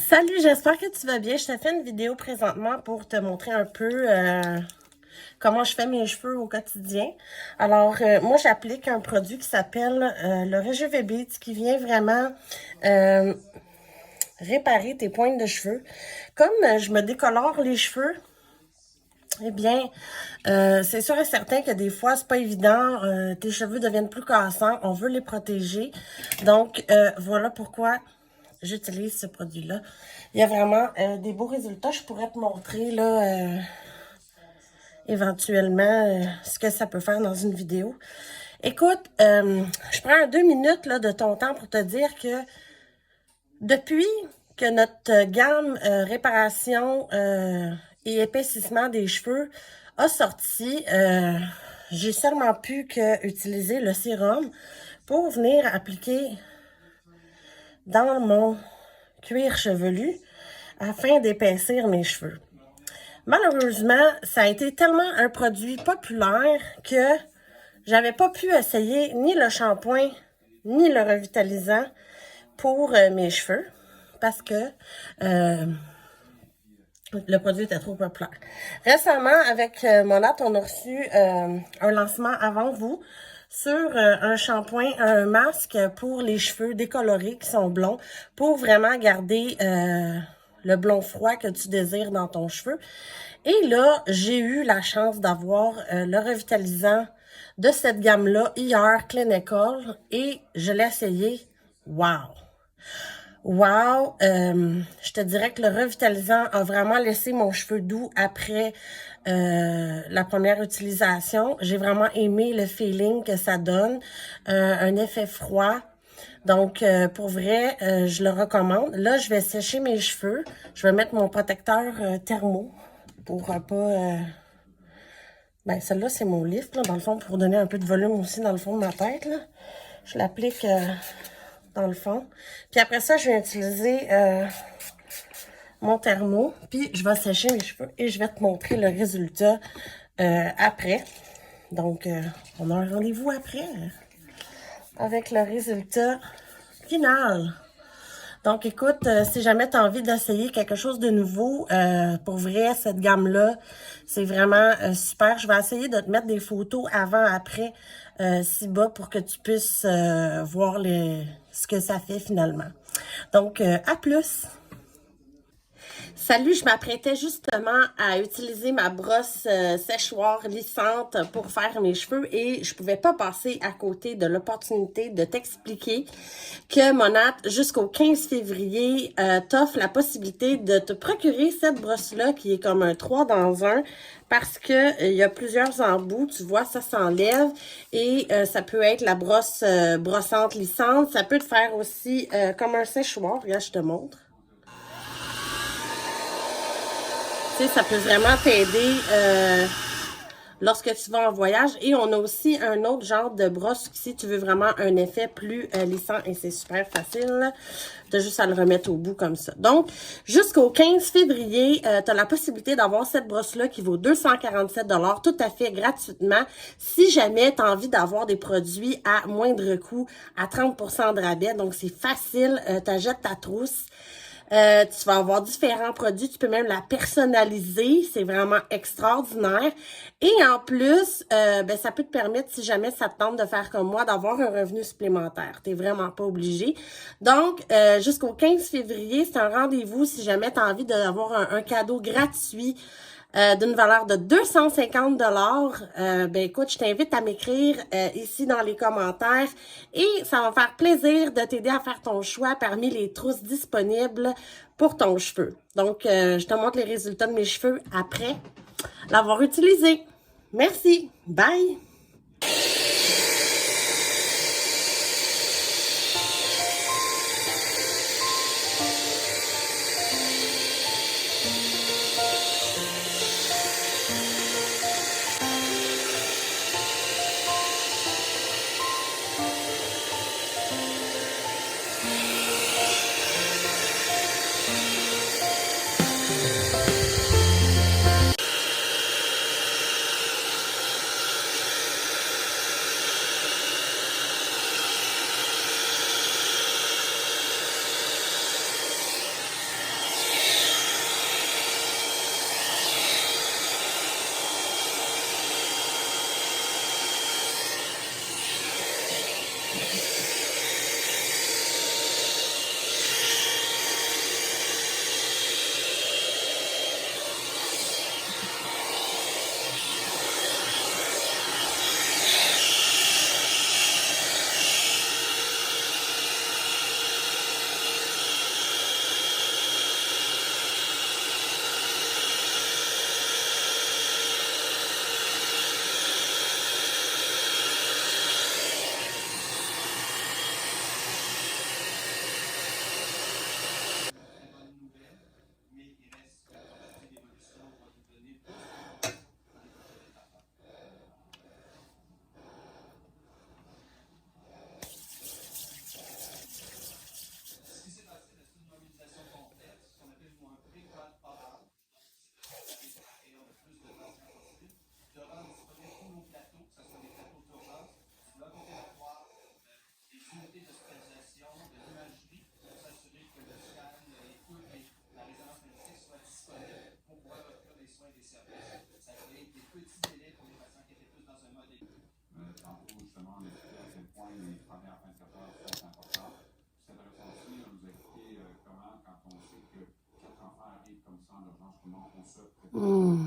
Salut, j'espère que tu vas bien. Je te fais une vidéo présentement pour te montrer un peu comment je fais mes cheveux au quotidien. Alors, moi, j'applique un produit qui s'appelle le Rejuvebeat qui vient vraiment réparer tes pointes de cheveux. Comme je me décolore les cheveux, eh bien, c'est sûr et certain que des fois, c'est pas évident. Tes cheveux deviennent plus cassants. On veut les protéger. Donc, voilà pourquoi j'utilise ce produit-là. Il y a vraiment des beaux résultats. Je pourrais te montrer, là, éventuellement, ce que ça peut faire dans une vidéo. Écoute, je prends 2 minutes, là, de ton temps pour te dire que depuis que notre gamme réparation et épaississement des cheveux a sorti, j'ai seulement pu que utiliser le sérum pour venir appliquer dans mon cuir chevelu afin d'épaissir mes cheveux. Malheureusement, ça a été tellement un produit populaire que j'avais pas pu essayer ni le shampoing ni le revitalisant pour mes cheveux parce que le produit était trop populaire. Récemment, avec Monat, on a reçu un lancement avant vous sur un shampoing, un masque pour les cheveux décolorés qui sont blonds pour vraiment garder le blond froid que tu désires dans ton cheveu. Et là, j'ai eu la chance d'avoir le revitalisant de cette gamme-là hier, Clinical, et je l'ai essayé. Wow! Wow! Je te dirais que le revitalisant a vraiment laissé mon cheveu doux après la première utilisation. J'ai vraiment aimé le feeling que ça donne, un effet froid. Donc, pour vrai, je le recommande. Là, je vais sécher mes cheveux. Je vais mettre mon protecteur thermo pour pas... Ben, celle-là, c'est mon lift, là, dans le fond, pour donner un peu de volume aussi dans le fond de ma tête, là. Je l'applique dans le fond. Puis après ça, je vais utiliser mon thermo. Puis je vais sécher mes cheveux et je vais te montrer le résultat après. Donc, on a un rendez-vous après avec le résultat final. Donc, écoute, si jamais tu as envie d'essayer quelque chose de nouveau, pour vrai, cette gamme-là, c'est vraiment super. Je vais essayer de te mettre des photos avant-après ci-bas pour que tu puisses voir ce que ça fait finalement. Donc, à plus! Salut, je m'apprêtais justement à utiliser ma brosse séchoir lissante pour faire mes cheveux et je pouvais pas passer à côté de l'opportunité de t'expliquer que Monat, jusqu'au 15 février, t'offre la possibilité de te procurer cette brosse-là qui est comme un 3 dans 1 parce que il y a plusieurs embouts, tu vois, ça s'enlève et ça peut être la brosse brossante lissante, ça peut te faire aussi comme un séchoir, regarde, je te montre. Tu sais, ça peut vraiment t'aider lorsque tu vas en voyage. Et on a aussi un autre genre de brosse si tu veux vraiment un effet plus lissant. Et c'est super facile. Tu as juste à le remettre au bout comme ça. Donc, jusqu'au 15 février, tu as la possibilité d'avoir cette brosse-là qui vaut 247 $ tout à fait gratuitement. Si jamais tu as envie d'avoir des produits à moindre coût, à 30% de rabais. Donc, c'est facile. Tu achètes ta trousse. Tu vas avoir différents produits, tu peux même la personnaliser, c'est vraiment extraordinaire. Et en plus, ben ça peut te permettre, si jamais ça te tente de faire comme moi, d'avoir un revenu supplémentaire. T'es vraiment pas obligé. Donc, jusqu'au 15 février, c'est un rendez-vous si jamais tu as envie d'avoir un cadeau gratuit d'une valeur de 250 $. Ben écoute, je t'invite à m'écrire ici dans les commentaires et ça va me faire plaisir de t'aider à faire ton choix parmi les trousses disponibles pour ton cheveu. Donc, je te montre les résultats de mes cheveux après l'avoir utilisé. Merci. Bye. Hmm.